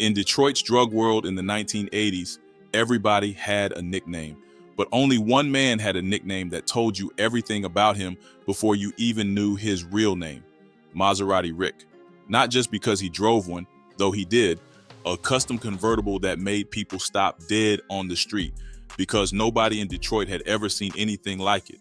In Detroit's drug world in the 1980s, everybody had a nickname, but only one man had a nickname that told you everything about him before you even knew his real name: Maserati Rick. Not just because he drove one, though he did, a custom convertible that made people stop dead on the street because nobody in Detroit had ever seen anything like it,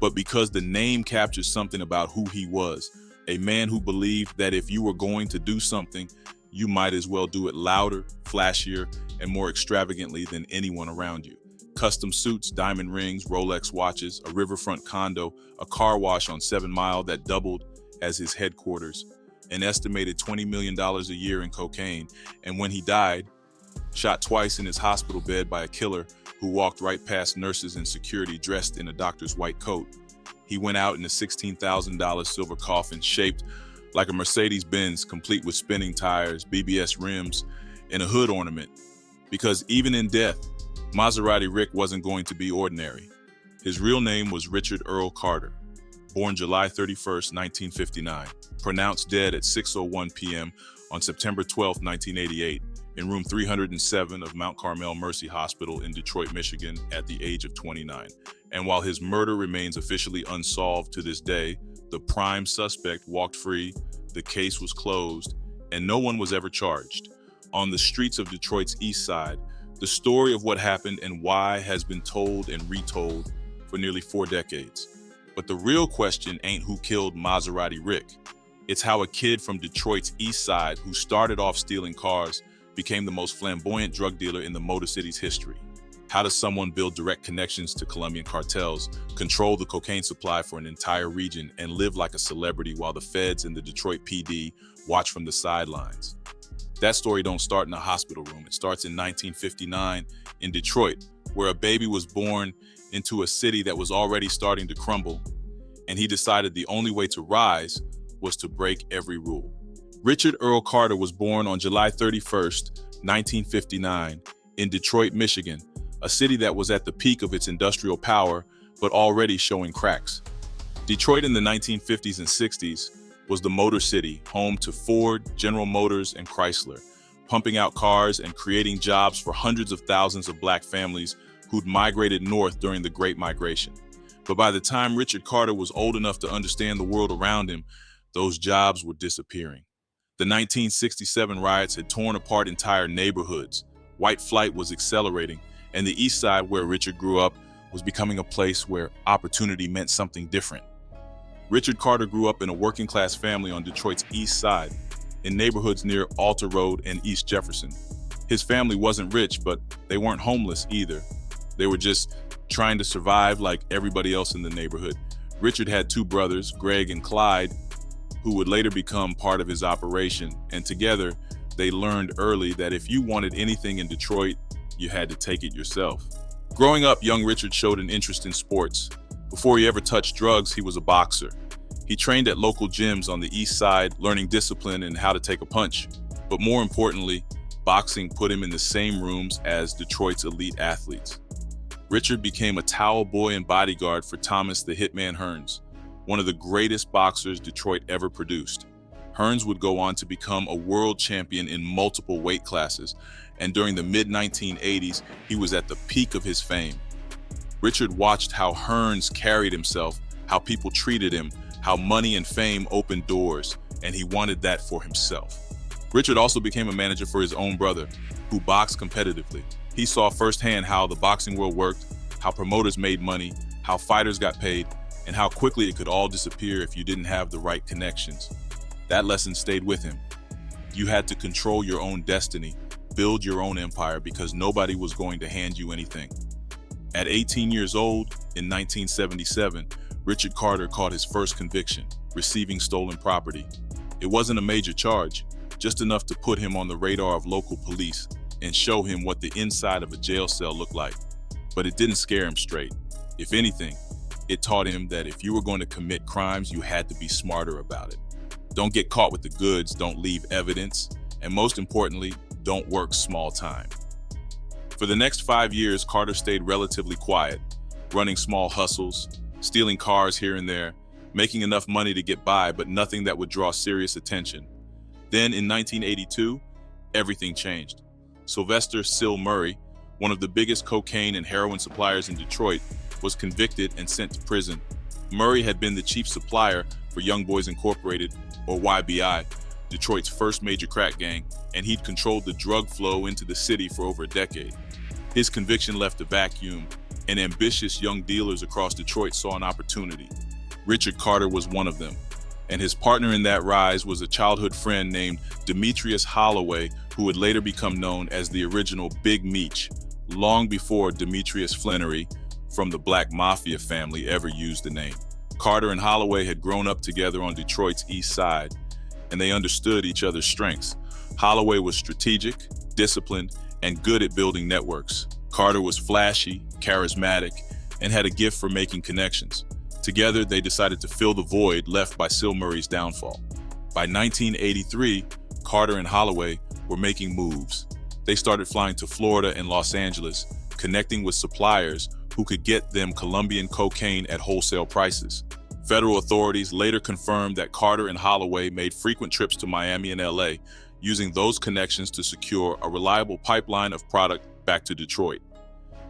but because the name captures something about who he was: a man who believed that if you were going to do something, you might as well do it louder, flashier, and more extravagantly than anyone around you. Custom suits, diamond rings, Rolex watches, a riverfront condo, a car wash on 7 Mile that doubled as his headquarters, an estimated $20 million a year in cocaine, and when he died, shot twice in his hospital bed by a killer who walked right past nurses and security dressed in a doctor's white coat. He went out in a $16,000 silver coffin shaped like a Mercedes-Benz, complete with spinning tires, BBS rims, and a hood ornament. Because even in death, Maserati Rick wasn't going to be ordinary. His real name was Richard Earl Carter, born July 31st, 1959, pronounced dead at 6:01 p.m. on September 12, 1988, in room 307 of Mount Carmel Mercy Hospital in Detroit, Michigan, at the age of 29. And while his murder remains officially unsolved to this day, the prime suspect walked free, the case was closed, and no one was ever charged. On the streets of Detroit's East Side, the story of what happened and why has been told and retold for nearly 4 decades. But the real question ain't who killed Maserati Rick. It's how a kid from Detroit's East Side who started off stealing cars became the most flamboyant drug dealer in the Motor City's history. How does someone build direct connections to Colombian cartels, control the cocaine supply for an entire region, and live like a celebrity while the feds and the Detroit PD watch from the sidelines? That story don't start in a hospital room. It starts in 1959 in Detroit, where a baby was born into a city that was already starting to crumble, and he decided the only way to rise was to break every rule. Richard Earl Carter was born on July 31st, 1959, in Detroit, Michigan, a city that was at the peak of its industrial power, but already showing cracks. Detroit in the 1950s and 60s was the Motor City, home to Ford, General Motors, and Chrysler, pumping out cars and creating jobs for hundreds of thousands of black families who'd migrated north during the Great Migration. But by the time Richard Carter was old enough to understand the world around him, those jobs were disappearing. The 1967 riots had torn apart entire neighborhoods. White flight was accelerating, and the East Side, where Richard grew up, was becoming a place where opportunity meant something different. Richard Carter grew up in a working-class family on Detroit's East Side, in neighborhoods near Alta Road and East Jefferson. His family wasn't rich, but they weren't homeless either. They were just trying to survive like everybody else in the neighborhood. Richard had 2 brothers, Greg and Clyde, who would later become part of his operation, and together they learned early that if you wanted anything in Detroit, you had to take it yourself. Growing up, young Richard showed an interest in sports. Before he ever touched drugs, he was a boxer. He trained at local gyms on the East Side, learning discipline and how to take a punch. But more importantly, boxing put him in the same rooms as Detroit's elite athletes. Richard became a towel boy and bodyguard for Thomas the Hitman Hearns, one of the greatest boxers Detroit ever produced. Hearns would go on to become a world champion in multiple weight classes, and during the mid-1980s, he was at the peak of his fame. Richard watched how Hearns carried himself, how people treated him, how money and fame opened doors, and he wanted that for himself. Richard also became a manager for his own brother, who boxed competitively. He saw firsthand how the boxing world worked, how promoters made money, how fighters got paid, and how quickly it could all disappear if you didn't have the right connections. That lesson stayed with him. You had to control your own destiny, build your own empire, because nobody was going to hand you anything. At 18 years old, in 1977, Richard Carter caught his first conviction, receiving stolen property. It wasn't a major charge, just enough to put him on the radar of local police and show him what the inside of a jail cell looked like. But it didn't scare him straight. If anything, it taught him that if you were going to commit crimes, you had to be smarter about it. Don't get caught with the goods, don't leave evidence, and most importantly, don't work small time. For the next 5 years, Carter stayed relatively quiet, running small hustles, stealing cars here and there, making enough money to get by, but nothing that would draw serious attention. Then in 1982, everything changed. Sylvester "Sil" Murray, one of the biggest cocaine and heroin suppliers in Detroit, was convicted and sent to prison. Murray had been the chief supplier for Young Boys Incorporated, or YBI, Detroit's first major crack gang, and he'd controlled the drug flow into the city for over a decade. His conviction left a vacuum, and ambitious young dealers across Detroit saw an opportunity. Richard Carter was one of them, and his partner in that rise was a childhood friend named Demetrius Holloway, who would later become known as the original Big Meech, long before Demetrius Flannery from the Black Mafia family ever used the name. Carter and Holloway had grown up together on Detroit's east side, and they understood each other's strengths. Holloway was strategic, disciplined, and good at building networks. Carter was flashy, charismatic, and had a gift for making connections. Together, they decided to fill the void left by Sil Murray's downfall. By 1983, Carter and Holloway were making moves. They started flying to Florida and Los Angeles, connecting with suppliers who could get them Colombian cocaine at wholesale prices. Federal authorities later confirmed that Carter and Holloway made frequent trips to Miami and LA, using those connections to secure a reliable pipeline of product back to Detroit.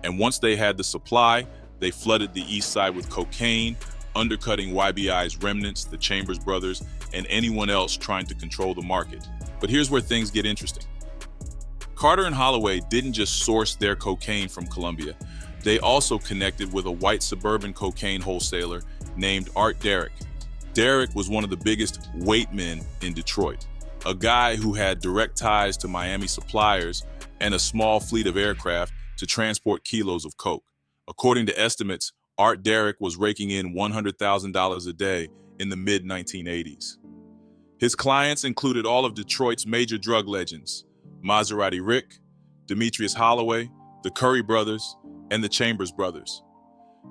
And once they had the supply, they flooded the east side with cocaine, undercutting YBI's remnants, the Chambers brothers, and anyone else trying to control the market. But here's where things get interesting. Carter and Holloway didn't just source their cocaine from Colombia. They also connected with a white suburban cocaine wholesaler named Art Derrick. Derrick was one of the biggest weight men in Detroit, a guy who had direct ties to Miami suppliers and a small fleet of aircraft to transport kilos of coke. According to estimates, Art Derrick was raking in $100,000 a day in the mid-1980s. His clients included all of Detroit's major drug legends: Maserati Rick, Demetrius Holloway, the Curry brothers, and the Chambers brothers.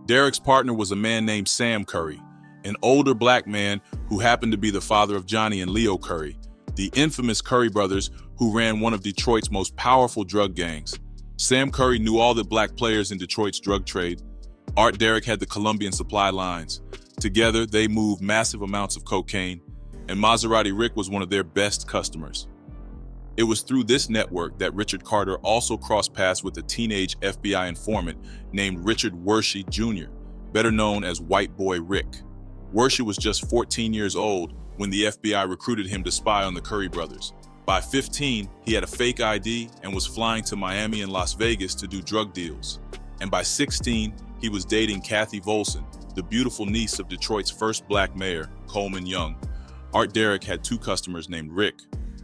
Derrick's partner was a man named Sam Curry, an older black man who happened to be the father of Johnny and Leo Curry, the infamous Curry brothers who ran one of Detroit's most powerful drug gangs. Sam Curry knew all the black players in Detroit's drug trade. Art Derrick had the Colombian supply lines. Together, they moved massive amounts of cocaine, and Maserati Rick was one of their best customers. It was through this network that Richard Carter also crossed paths with a teenage FBI informant named Richard Wershey Jr., better known as White Boy Rick. Wershey was just 14 years old when the FBI recruited him to spy on the Curry brothers. By 15, he had a fake ID and was flying to Miami and Las Vegas to do drug deals. And by 16, he was dating Kathy Volson, the beautiful niece of Detroit's first black mayor, Coleman Young. Art Derrick had two customers named Rick.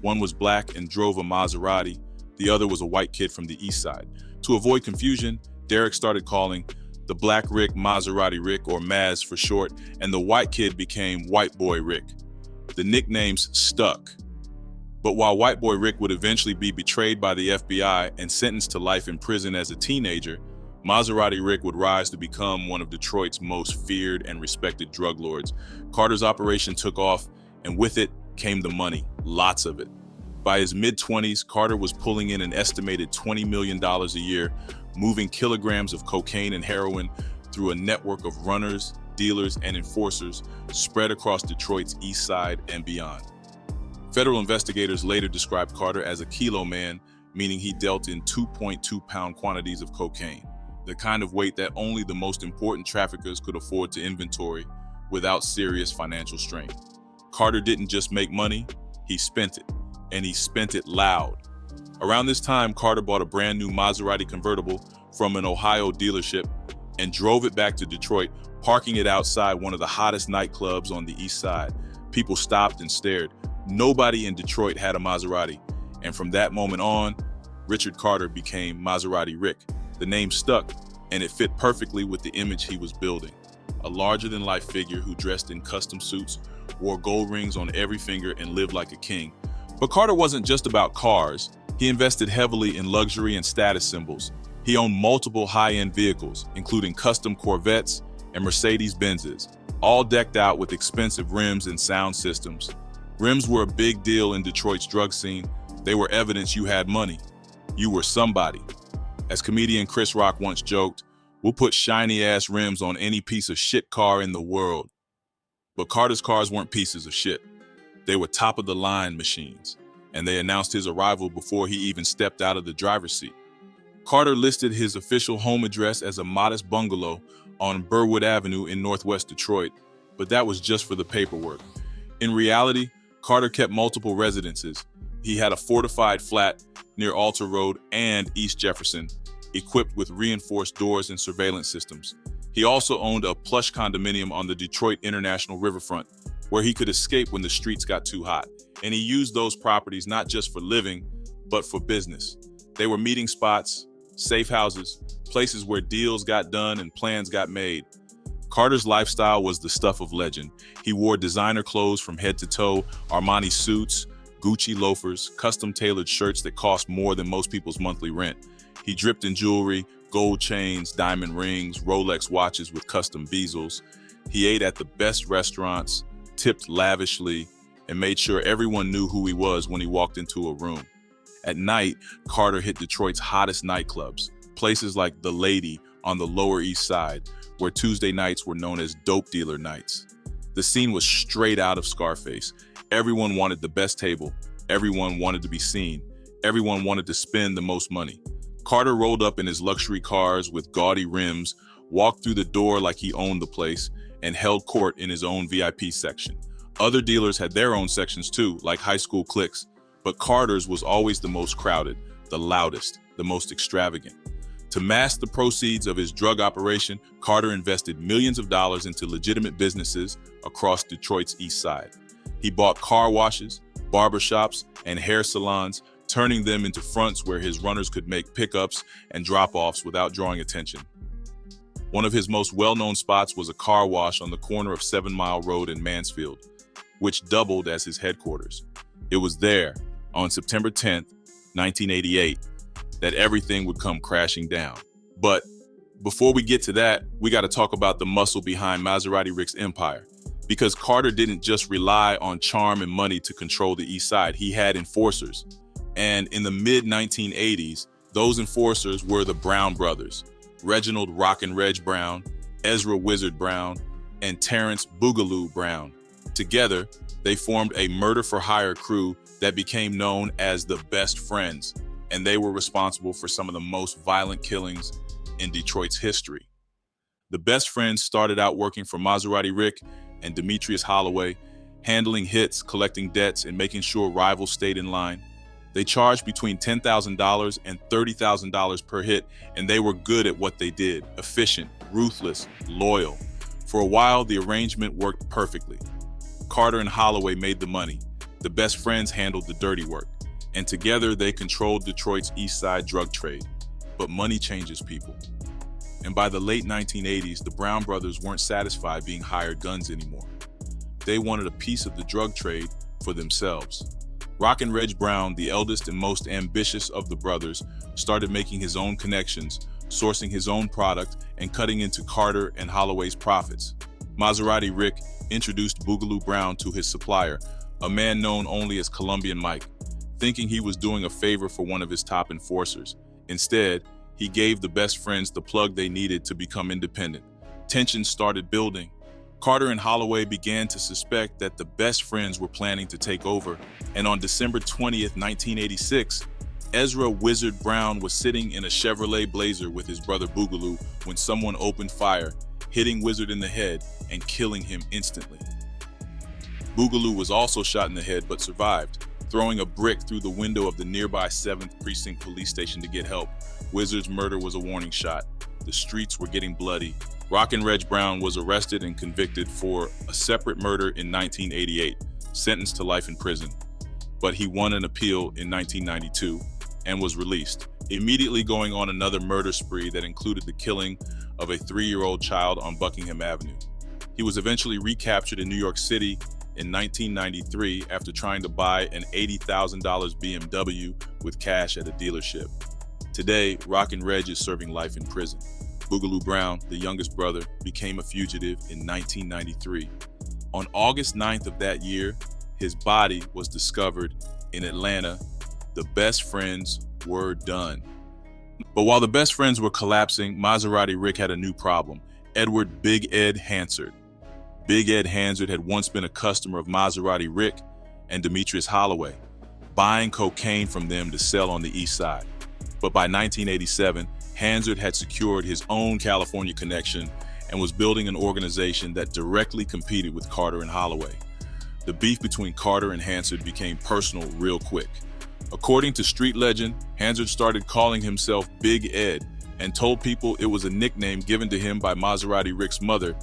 One was black and drove a Maserati. The other was a white kid from the east side. To avoid confusion, Derrick started calling the Black Rick Maserati Rick, or Maz for short, and the white kid became White Boy Rick. The nicknames stuck. But while White Boy Rick would eventually be betrayed by the FBI and sentenced to life in prison as a teenager, Maserati Rick would rise to become one of Detroit's most feared and respected drug lords. Carter's operation took off, and with it came the money, lots of it. By his mid-20s, Carter was pulling in an estimated $20 million a year, moving kilograms of cocaine and heroin through a network of runners, dealers, and enforcers spread across Detroit's east side and beyond. Federal investigators later described Carter as a kilo man, meaning he dealt in 2.2-pound quantities of cocaine, the kind of weight that only the most important traffickers could afford to inventory without serious financial strain. Carter didn't just make money, he spent it, and he spent it loud. Around this time, Carter bought a brand new Maserati convertible from an Ohio dealership and drove it back to Detroit, parking it outside one of the hottest nightclubs on the east side. People stopped and stared. Nobody in Detroit had a Maserati, and from that moment on, Richard Carter became Maserati Rick. The name stuck, and it fit perfectly with the image he was building. A larger-than-life figure who dressed in custom suits, wore gold rings on every finger, and lived like a king. But Carter wasn't just about cars. He invested heavily in luxury and status symbols. He owned multiple high-end vehicles, including custom Corvettes and Mercedes-Benzes, all decked out with expensive rims and sound systems. Rims were a big deal in Detroit's drug scene. They were evidence you had money. You were somebody. As comedian Chris Rock once joked, "We'll put shiny-ass rims on any piece of shit car in the world." But Carter's cars weren't pieces of shit. They were top-of-the-line machines. and they announced his arrival before he even stepped out of the driver's seat. Carter listed his official home address as a modest bungalow on Burwood Avenue in northwest Detroit, but that was just for the paperwork. In reality, Carter kept multiple residences. He had a fortified flat near Alter Road and East Jefferson, equipped with reinforced doors and surveillance systems. He also owned a plush condominium on the Detroit International Riverfront, where he could escape when the streets got too hot. And he used those properties not just for living, but for business. They were meeting spots, safe houses, places where deals got done and plans got made. Carter's lifestyle was the stuff of legend. He wore designer clothes from head to toe, Armani suits, Gucci loafers, custom-tailored shirts that cost more than most people's monthly rent. He dripped in jewelry, gold chains, diamond rings, Rolex watches with custom bezels. He ate at the best restaurants, tipped lavishly, and made sure everyone knew who he was when he walked into a room. At night, Carter hit Detroit's hottest nightclubs, places like The Lady on the Lower East Side, where Tuesday nights were known as dope dealer nights. The scene was straight out of Scarface. Everyone wanted the best table. Everyone wanted to be seen. Everyone wanted to spend the most money. Carter rolled up in his luxury cars with gaudy rims, walked through the door like he owned the place, and held court in his own VIP section. Other dealers had their own sections too, like high school cliques, but Carter's was always the most crowded, the loudest, the most extravagant. To mask the proceeds of his drug operation, Carter invested millions of dollars into legitimate businesses across Detroit's east side. He bought car washes, barbershops, and hair salons, turning them into fronts where his runners could make pickups and drop-offs without drawing attention. One of his most well-known spots was a car wash on the corner of 7 Mile Road in Mansfield, which doubled as his headquarters. It was there, on September 10th, 1988, that everything would come crashing down. But before we get to that, we got to talk about the muscle behind Maserati Rick's empire. Because Carter didn't just rely on charm and money to control the East Side, he had enforcers. And in the mid-1980s, those enforcers were the Brown brothers, Reginald Rock and Reg Brown, Ezra Wizard Brown, and Terrence Boogaloo Brown. Together, they formed a murder-for-hire crew that became known as the Best Friends, and they were responsible for some of the most violent killings in Detroit's history. The Best Friends started out working for Maserati Rick and Demetrius Holloway, handling hits, collecting debts, and making sure rivals stayed in line. They charged between $10,000 and $30,000 per hit, and they were good at what they did, efficient, ruthless, loyal. For a while, the arrangement worked perfectly. Carter and Holloway made the money. The Best Friends handled the dirty work, and together they controlled Detroit's East Side drug trade. But money changes people. And by the late 1980s, the Brown brothers weren't satisfied being hired guns anymore. They wanted a piece of the drug trade for themselves. Rock and Reg Brown, the eldest and most ambitious of the brothers, started making his own connections, sourcing his own product, and cutting into Carter and Holloway's profits. Maserati Rick introduced Boogaloo Brown to his supplier, a man known only as Colombian Mike, thinking he was doing a favor for one of his top enforcers. Instead, he gave the Best Friends the plug they needed to become independent. Tensions started building. Carter and Holloway began to suspect that the Best Friends were planning to take over, and on December 20th, 1986, Ezra Wizard Brown was sitting in a Chevrolet Blazer with his brother Boogaloo when someone opened fire, hitting Wizard in the head and killing him instantly. Boogaloo was also shot in the head but survived, throwing a brick through the window of the nearby 7th Precinct police station to get help. Wizard's murder was a warning shot. The streets were getting bloody. Rock and Reg Brown was arrested and convicted for a separate murder in 1988, sentenced to life in prison. But he won an appeal in 1992 and was released, immediately going on another murder spree that included the killing of a 3-year-old child on Buckingham Avenue. He was eventually recaptured in New York City in 1993 after trying to buy an $80,000 BMW with cash at a dealership. Today, Rock and Reg is serving life in prison. Boogaloo Brown, the youngest brother, became a fugitive in 1993. On August 9th of that year, his body was discovered in Atlanta. The Best Friends were done. But while the Best Friends were collapsing, Maserati Rick had a new problem: Edward Big Ed Hansard. Big Ed Hansard had once been a customer of Maserati Rick and Demetrius Holloway. buying cocaine from them to sell on the east side. But by 1987, Hansard had secured his own California connection and was building an organization that directly competed with Carter and Holloway. The beef between Carter and Hansard became personal real quick. According to street legend, Hansard started calling himself Big Ed and told people it was a nickname given to him by Maserati Rick's mother,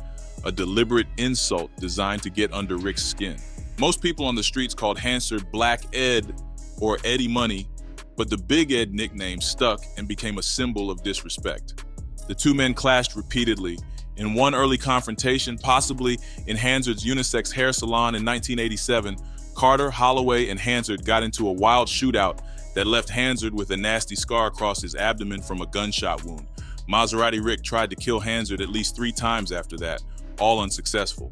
a deliberate insult designed to get under Rick's skin. Most people on the streets called Hansard Black Ed or Eddie Money, but the Big Ed nickname stuck and became a symbol of disrespect. The two men clashed repeatedly. In one early confrontation, possibly in Hansard's unisex hair salon in 1987, Carter, Holloway, and Hansard got into a wild shootout that left Hansard with a nasty scar across his abdomen from a gunshot wound. Maserati Rick tried to kill Hansard at least 3 times after that, all unsuccessful.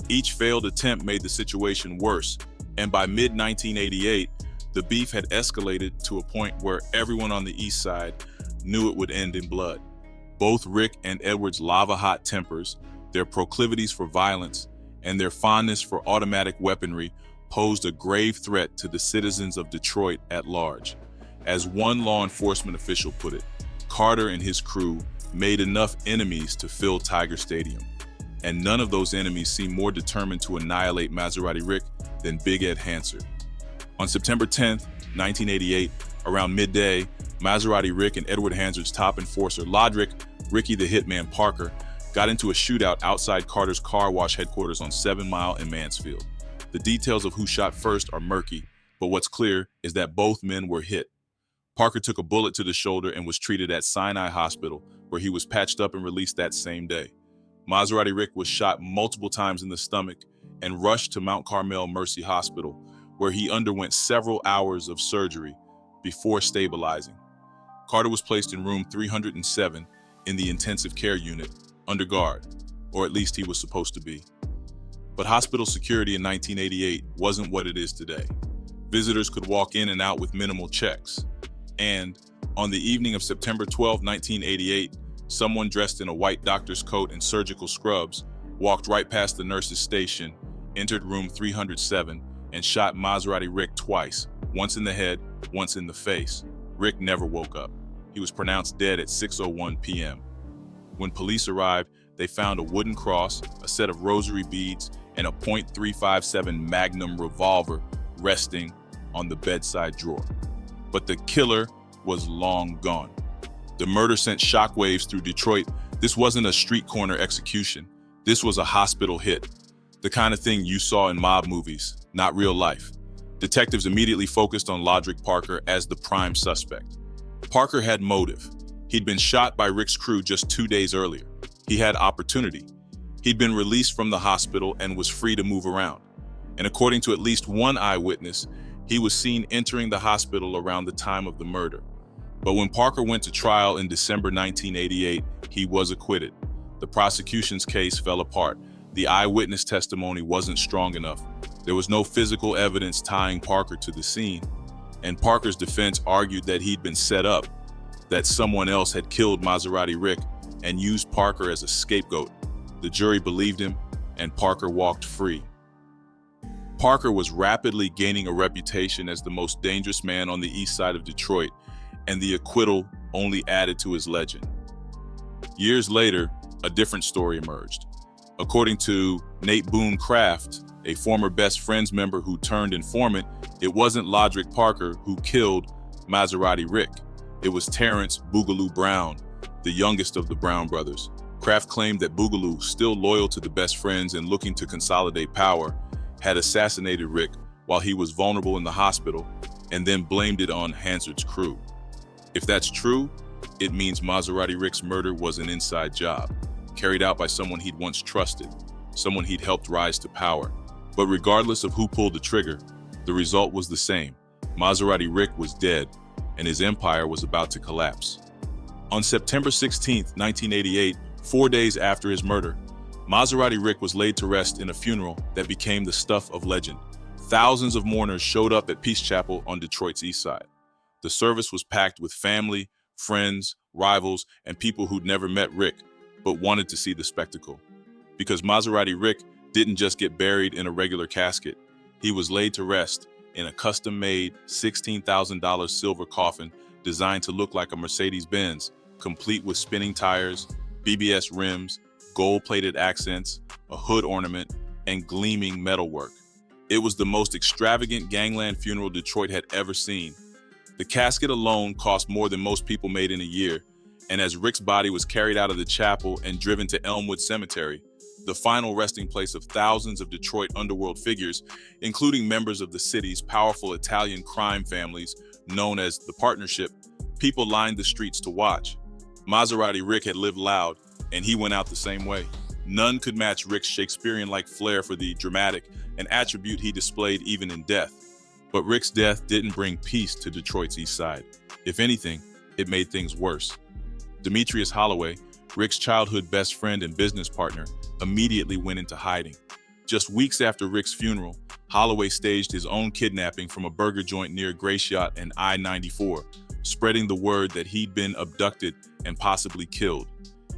Each failed attempt made the situation worse, and by mid-1988, the beef had escalated to a point where everyone on the east side knew it would end in blood. Both Rick and Edward's lava-hot tempers, their proclivities for violence, and their fondness for automatic weaponry posed a grave threat to the citizens of Detroit at large. As one law enforcement official put it, Carter and his crew made enough enemies to fill Tiger Stadium, and none of those enemies seemed more determined to annihilate Maserati Rick than Big Ed Hansard. On September 10, 1988, around midday, Maserati Rick and Edward Hansard's top enforcer, Lodrick, Ricky the Hitman Parker, got into a shootout outside Carter's car wash headquarters on 7 Mile in Mansfield. The details of who shot first are murky, but what's clear is that both men were hit. Parker took a bullet to the shoulder and was treated at Sinai Hospital, where he was patched up and released that same day. Maserati Rick was shot multiple times in the stomach and rushed to Mount Carmel Mercy Hospital, where he underwent several hours of surgery before stabilizing. Carter was placed in room 307 in the intensive care unit, under guard, or at least he was supposed to be. But hospital security in 1988 wasn't what it is today. Visitors could walk in and out with minimal checks. And on the evening of September 12, 1988, someone dressed in a white doctor's coat and surgical scrubs walked right past the nurse's station, entered room 307, and shot Maserati Rick twice, once in the head, once in the face. Rick never woke up. He was pronounced dead at 6:01 p.m. When police arrived, they found a wooden cross, a set of rosary beads, and a .357 Magnum revolver resting on the bedside drawer. But the killer was long gone. The murder sent shockwaves through Detroit. This wasn't a street corner execution. This was a hospital hit. The kind of thing you saw in mob movies, not real life. Detectives immediately focused on Lodrick Parker as the prime suspect. Parker had motive. He'd been shot by Rick's crew just 2 days earlier. He had opportunity. He'd been released from the hospital and was free to move around. And according to at least one eyewitness, he was seen entering the hospital around the time of the murder. But when Parker went to trial in December 1988, he was acquitted. The prosecution's case fell apart. The eyewitness testimony wasn't strong enough. There was no physical evidence tying Parker to the scene. And Parker's defense argued that he'd been set up, that someone else had killed Maserati Rick and used Parker as a scapegoat. The jury believed him, and Parker walked free. Parker was rapidly gaining a reputation as the most dangerous man on the east side of Detroit, and the acquittal only added to his legend. Years later, a different story emerged. According to Nate Boone Kraft, a former Best Friends member who turned informant, it wasn't Lodrick Parker who killed Maserati Rick. It was Terrence Boogaloo Brown, the youngest of the Brown brothers. Kraft claimed that Boogaloo, still loyal to the Best Friends and looking to consolidate power, had assassinated Rick while he was vulnerable in the hospital and then blamed it on Hansard's crew. If that's true, it means Maserati Rick's murder was an inside job, carried out by someone he'd once trusted, someone he'd helped rise to power. But regardless of who pulled the trigger, the result was the same. Maserati Rick was dead, and his empire was about to collapse. On September 16, 1988, 4 days after his murder, Maserati Rick was laid to rest in a funeral that became the stuff of legend. Thousands of mourners showed up at Peace Chapel on Detroit's east side. The service was packed with family, friends, rivals, and people who'd never met Rick, but wanted to see the spectacle. Because Maserati Rick didn't just get buried in a regular casket. He was laid to rest in a custom-made $16,000 silver coffin designed to look like a Mercedes-Benz, complete with spinning tires, BBS rims, gold-plated accents, a hood ornament, and gleaming metalwork. It was the most extravagant gangland funeral Detroit had ever seen. The casket alone cost more than most people made in a year, and as Rick's body was carried out of the chapel and driven to Elmwood Cemetery, the final resting place of thousands of Detroit underworld figures, including members of the city's powerful Italian crime families known as the Partnership, people lined the streets to watch. Maserati Rick had lived loud, and he went out the same way. None could match Rick's Shakespearean-like flair for the dramatic, an attribute he displayed even in death. But Rick's death didn't bring peace to Detroit's East Side. If anything, it made things worse. Demetrius Holloway, Rick's childhood best friend and business partner, immediately went into hiding. Just weeks after Rick's funeral, Holloway staged his own kidnapping from a burger joint near Gratiot and I-94, spreading the word that he'd been abducted and possibly killed.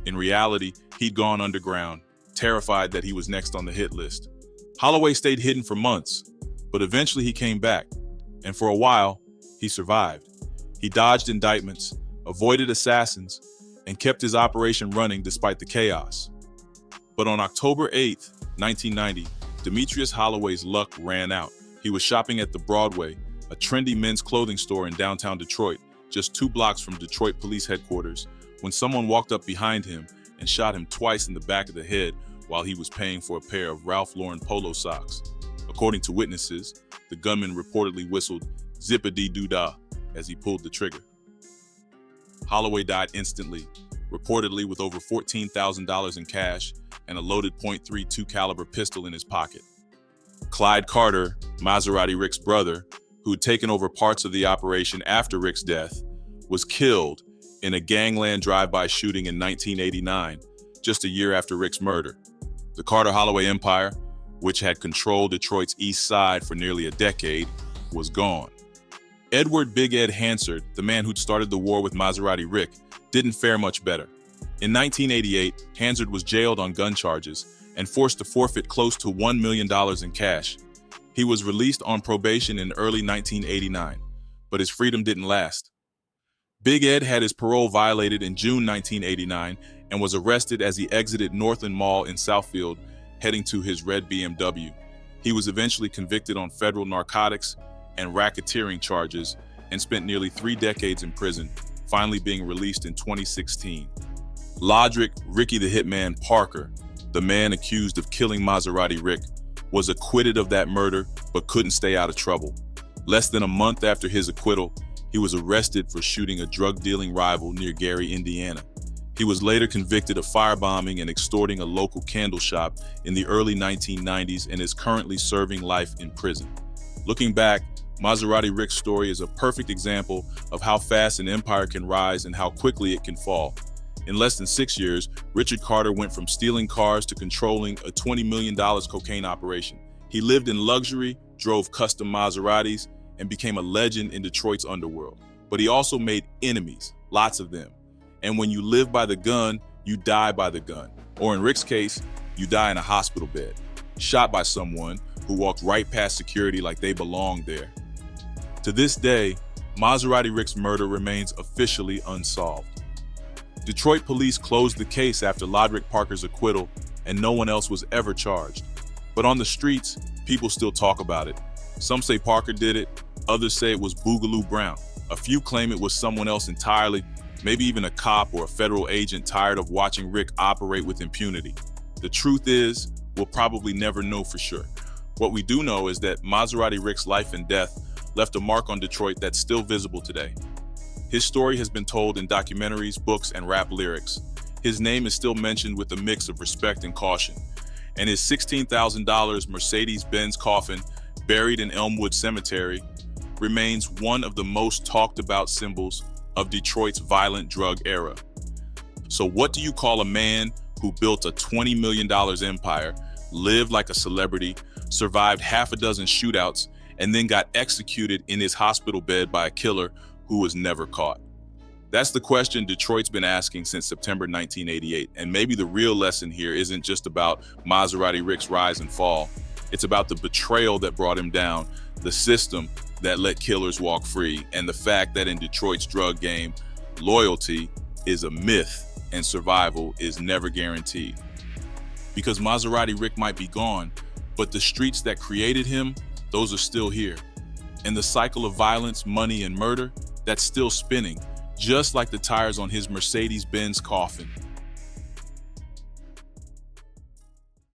In reality, he'd gone underground, terrified that he was next on the hit list. Holloway stayed hidden for months, but eventually he came back, and for a while, he survived. He dodged indictments, avoided assassins, and kept his operation running despite the chaos. But on October 8, 1990, Demetrius Holloway's luck ran out. He was shopping at the Broadway, a trendy men's clothing store in downtown Detroit, just 2 blocks from Detroit Police Headquarters, when someone walked up behind him and shot him twice in the back of the head while he was paying for a pair of Ralph Lauren polo socks. According to witnesses, the gunman reportedly whistled "zip-a-dee-doo-dah" as he pulled the trigger. Holloway died instantly, reportedly with over $14,000 in cash and a loaded .32 caliber pistol in his pocket. Clyde Carter, Maserati Rick's brother, who'd taken over parts of the operation after Rick's death, was killed in a gangland drive-by shooting in 1989, just a year after Rick's murder. The Carter-Holloway empire, which had controlled Detroit's East Side for nearly a decade, was gone. Edward Big Ed Hansard, the man who'd started the war with Maserati Rick, didn't fare much better. In 1988, Hansard was jailed on gun charges and forced to forfeit close to $1 million in cash. He was released on probation in early 1989, but his freedom didn't last. Big Ed had his parole violated in June 1989 and was arrested as he exited Northland Mall in Southfield, heading to his red BMW. He was eventually convicted on federal narcotics and racketeering charges and spent nearly 3 decades in prison, finally being released in 2016. Lodrick Ricky the Hitman Parker, the man accused of killing Maserati Rick, was acquitted of that murder but couldn't stay out of trouble. Less than a month after his acquittal, he was arrested for shooting a drug-dealing rival near Gary, Indiana. He was later convicted of firebombing and extorting a local candle shop in the early 1990s and is currently serving life in prison. Looking back, Maserati Rick's story is a perfect example of how fast an empire can rise and how quickly it can fall. In less than 6 years, Richard Carter went from stealing cars to controlling a $20 million cocaine operation. He lived in luxury, drove custom Maseratis, and became a legend in Detroit's underworld. But he also made enemies, lots of them. And when you live by the gun, you die by the gun. Or in Rick's case, you die in a hospital bed, shot by someone who walked right past security like they belonged there. To this day, Maserati Rick's murder remains officially unsolved. Detroit police closed the case after Lodrick Parker's acquittal, and no one else was ever charged. But on the streets, people still talk about it. Some say Parker did it, others say it was Boogaloo Brown. A few claim it was someone else entirely, maybe even a cop or a federal agent tired of watching Rick operate with impunity. The truth is, we'll probably never know for sure. What we do know is that Maserati Rick's life and death left a mark on Detroit that's still visible today. His story has been told in documentaries, books, and rap lyrics. His name is still mentioned with a mix of respect and caution. And his $16,000 Mercedes-Benz coffin, buried in Elmwood Cemetery, remains one of the most talked about symbols of Detroit's violent drug era. So what do you call a man who built a $20 million empire, lived like a celebrity, survived half a dozen shootouts, and then got executed in his hospital bed by a killer who was never caught? That's the question Detroit's been asking since September 1988, and maybe the real lesson here isn't just about Maserati Rick's rise and fall. It's about the betrayal that brought him down, the system that let killers walk free, and the fact that in Detroit's drug game, loyalty is a myth and survival is never guaranteed. Because Maserati Rick might be gone, but the streets that created him, those are still here. And the cycle of violence, money, and murder, that's still spinning, just like the tires on his Mercedes-Benz Coffin.